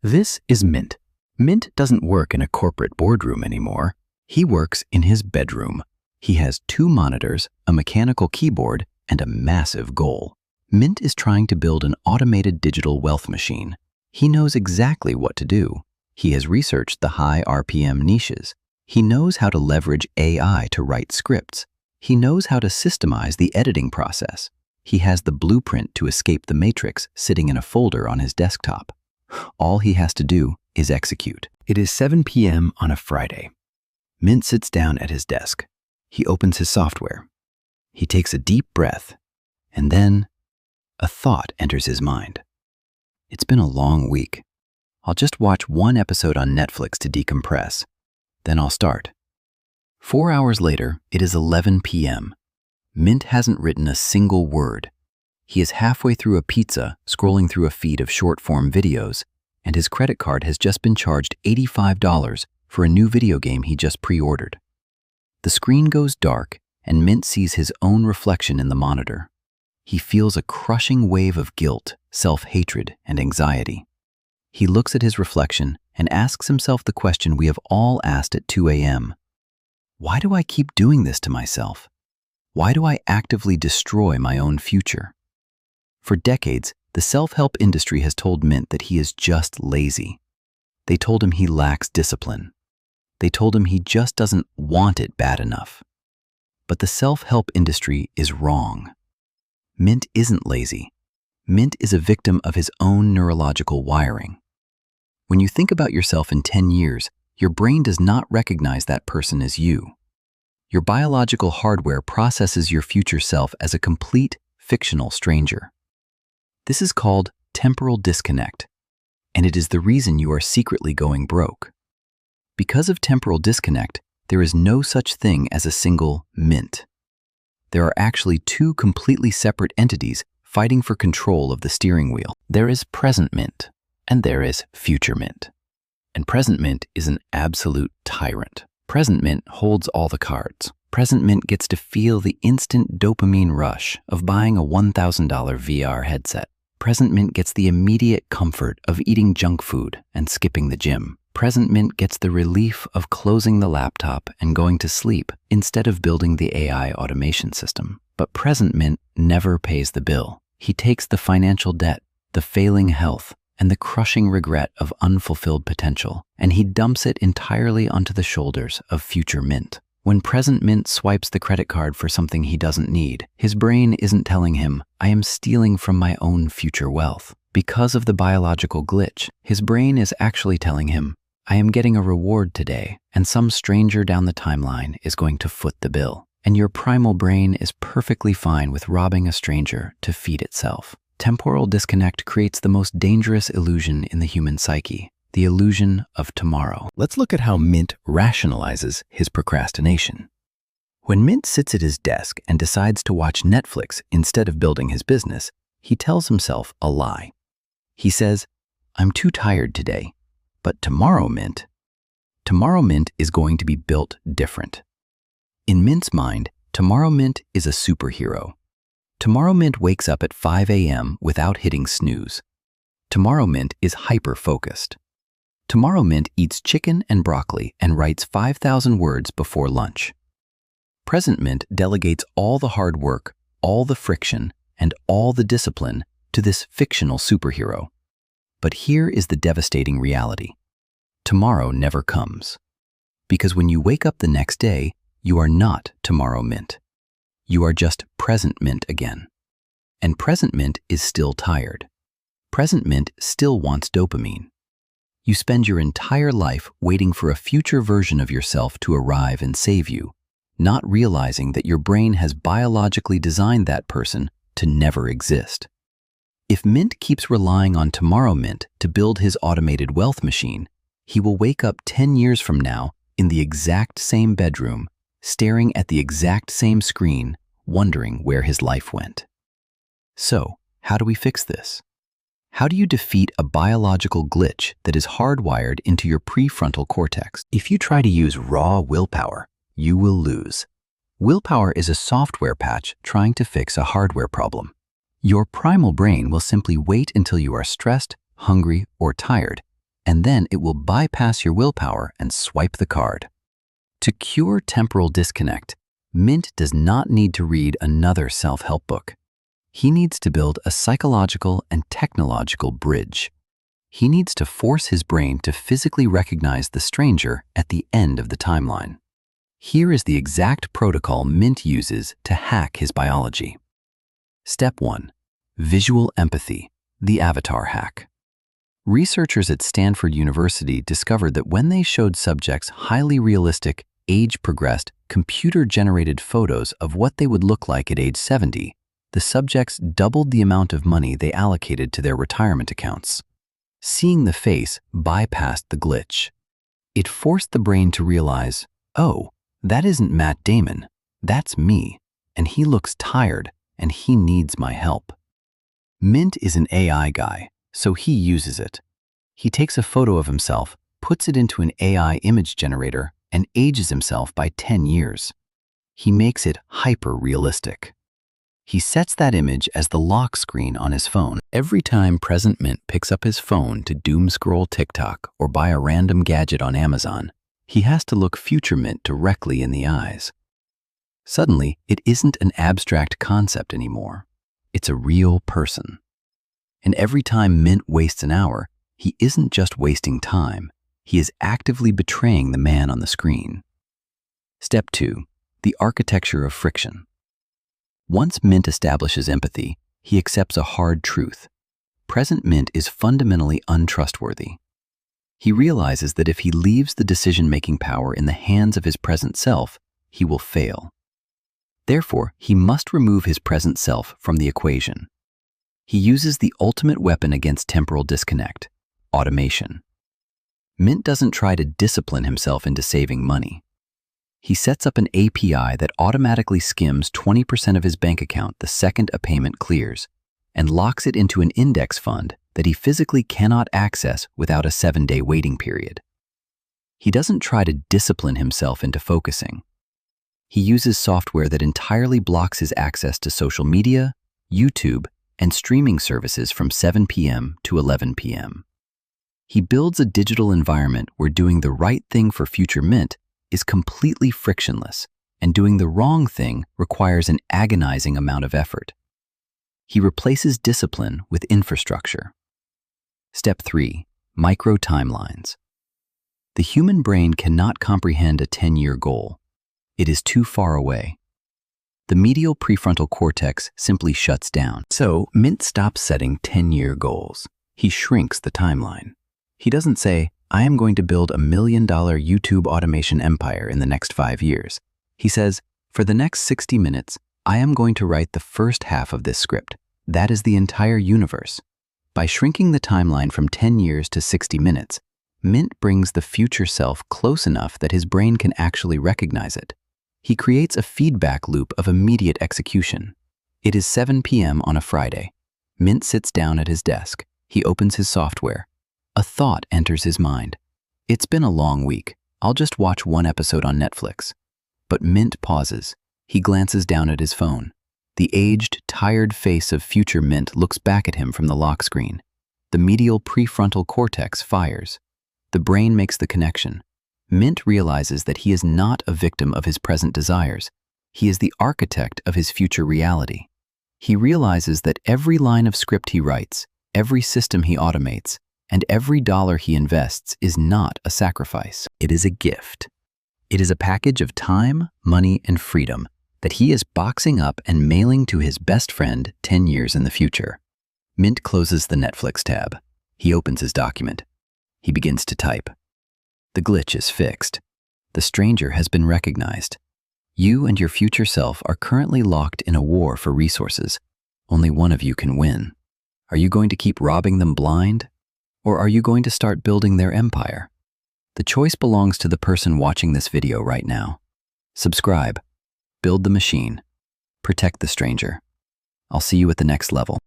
This is Mint. Mint doesn't work in a corporate boardroom anymore. He works in his bedroom. He has 2 monitors, a mechanical keyboard, and a massive goal. Mint is trying to build an automated digital wealth machine. He knows exactly what to do. He has researched the high RPM niches. He knows how to leverage AI to write scripts. He knows how to systemize the editing process. He has the blueprint to escape the matrix sitting in a folder on his desktop. All he has to do is execute. It is 7 p.m. on a Friday. Mint sits down at his desk. He opens his software. He takes a deep breath, and then a thought enters his mind. It's been a long week. I'll just watch 1 episode on Netflix to decompress. Then I'll start. 4 hours later, it is 11 p.m. Mint hasn't written a single word. He is halfway through a pizza, scrolling through a feed of short-form videos, and his credit card has just been charged $85 for a new video game he just pre-ordered. The screen goes dark, and Mint sees his own reflection in the monitor. He feels a crushing wave of guilt, self-hatred, and anxiety. He looks at his reflection and asks himself the question we have all asked at 2 a.m. Why do I keep doing this to myself? Why do I actively destroy my own future? For decades, the self-help industry has told Mint that he is just lazy. They told him he lacks discipline. They told him he just doesn't want it bad enough. But the self-help industry is wrong. Mint isn't lazy. Mint is a victim of his own neurological wiring. When you think about yourself in 10 years, your brain does not recognize that person as you. Your biological hardware processes your future self as a complete, fictional stranger. This is called temporal disconnect, and it is the reason you are secretly going broke. Because of temporal disconnect, there is no such thing as a single Mint. There are actually 2 completely separate entities fighting for control of the steering wheel. There is present Mint, and there is future Mint. And present Mint is an absolute tyrant. Present Mint holds all the cards. Present Mint gets to feel the instant dopamine rush of buying a $1,000 VR headset. Present Mint gets the immediate comfort of eating junk food and skipping the gym. Present Mint gets the relief of closing the laptop and going to sleep instead of building the AI automation system. But Present Mint never pays the bill. He takes the financial debt, the failing health, and the crushing regret of unfulfilled potential, and he dumps it entirely onto the shoulders of future Mint. When present Mint swipes the credit card for something he doesn't need, his brain isn't telling him, I am stealing from my own future wealth. Because of the biological glitch, his brain is actually telling him, I am getting a reward today, and some stranger down the timeline is going to foot the bill. And your primal brain is perfectly fine with robbing a stranger to feed itself. Temporal disconnect creates the most dangerous illusion in the human psyche, the illusion of tomorrow. Let's look at how Mint rationalizes his procrastination. When Mint sits at his desk and decides to watch Netflix instead of building his business, he tells himself a lie. He says, I'm too tired today, but tomorrow Mint is going to be built different. In Mint's mind, tomorrow Mint is a superhero. Tomorrow Mint wakes up at 5 a.m. without hitting snooze. Tomorrow Mint is hyper-focused. Tomorrow Mint eats chicken and broccoli and writes 5,000 words before lunch. Present Mint delegates all the hard work, all the friction, and all the discipline to this fictional superhero. But here is the devastating reality. Tomorrow never comes. Because when you wake up the next day, you are not tomorrow Mint. You are just present Mint again. And present Mint is still tired. Present Mint still wants dopamine. You spend your entire life waiting for a future version of yourself to arrive and save you, not realizing that your brain has biologically designed that person to never exist. If Mint keeps relying on tomorrow Mint to build his automated wealth machine, he will wake up 10 years from now in the exact same bedroom, staring at the exact same screen, wondering where his life went. So, how do we fix this? How do you defeat a biological glitch that is hardwired into your prefrontal cortex? If you try to use raw willpower, you will lose. Willpower is a software patch trying to fix a hardware problem. Your primal brain will simply wait until you are stressed, hungry, or tired, and then it will bypass your willpower and swipe the card. To cure temporal disconnect, Mint does not need to read another self-help book. He needs to build a psychological and technological bridge. He needs to force his brain to physically recognize the stranger at the end of the timeline. Here is the exact protocol Mint uses to hack his biology. Step 1. Visual empathy, the avatar hack. Researchers at Stanford University discovered that when they showed subjects highly realistic, age-progressed, computer-generated photos of what they would look like at age 70, the subjects doubled the amount of money they allocated to their retirement accounts. Seeing the face bypassed the glitch. It forced the brain to realize, oh, that isn't Matt Damon, that's me, and he looks tired, and he needs my help. Mint is an AI guy, so he uses it. He takes a photo of himself, puts it into an AI image generator, and ages himself by 10 years. He makes it hyper-realistic. He sets that image as the lock screen on his phone. Every time Present Mint picks up his phone to doom scroll TikTok or buy a random gadget on Amazon, he has to look Future Mint directly in the eyes. Suddenly, it isn't an abstract concept anymore. It's a real person. And every time Mint wastes an hour, he isn't just wasting time. He is actively betraying the man on the screen. Step 2. The architecture of friction. Once Mint establishes empathy, he accepts a hard truth. Present Mint is fundamentally untrustworthy. He realizes that if he leaves the decision-making power in the hands of his present self, he will fail. Therefore, he must remove his present self from the equation. He uses the ultimate weapon against temporal disconnect, automation. Mint doesn't try to discipline himself into saving money. He sets up an API that automatically skims 20% of his bank account the second a payment clears, and locks it into an index fund that he physically cannot access without a 7-day waiting period. He doesn't try to discipline himself into focusing. He uses software that entirely blocks his access to social media, YouTube, and streaming services from 7 p.m. to 11 p.m. He builds a digital environment where doing the right thing for Future Mint is completely frictionless, and doing the wrong thing requires an agonizing amount of effort. He replaces discipline with infrastructure. Step 3. Micro timelines. The human brain cannot comprehend a 10-year goal. It is too far away. The medial prefrontal cortex simply shuts down. So, Mint stops setting 10-year goals. He shrinks the timeline. He doesn't say, I am going to build $1 million YouTube automation empire in the next 5 years. He says, for the next 60 minutes, I am going to write the first half of this script. That is the entire universe. By shrinking the timeline from 10 years to 60 minutes, Mint brings the future self close enough that his brain can actually recognize it. He creates a feedback loop of immediate execution. It is 7 p.m. on a Friday. Mint sits down at his desk. He opens his software. A thought enters his mind. It's been a long week. I'll just watch one episode on Netflix. But Mint pauses. He glances down at his phone. The aged, tired face of Future Mint looks back at him from the lock screen. The medial prefrontal cortex fires. The brain makes the connection. Mint realizes that he is not a victim of his present desires. He is the architect of his future reality. He realizes that every line of script he writes, every system he automates, and every dollar he invests is not a sacrifice. It is a gift. It is a package of time, money, and freedom that he is boxing up and mailing to his best friend 10 years in the future. Mint closes the Netflix tab. He opens his document. He begins to type. The glitch is fixed. The stranger has been recognized. You and your future self are currently locked in a war for resources. Only one of you can win. Are you going to keep robbing them blind? Or are you going to start building their empire? The choice belongs to the person watching this video right now. Subscribe. Build the machine. Protect the stranger. I'll see you at the next level.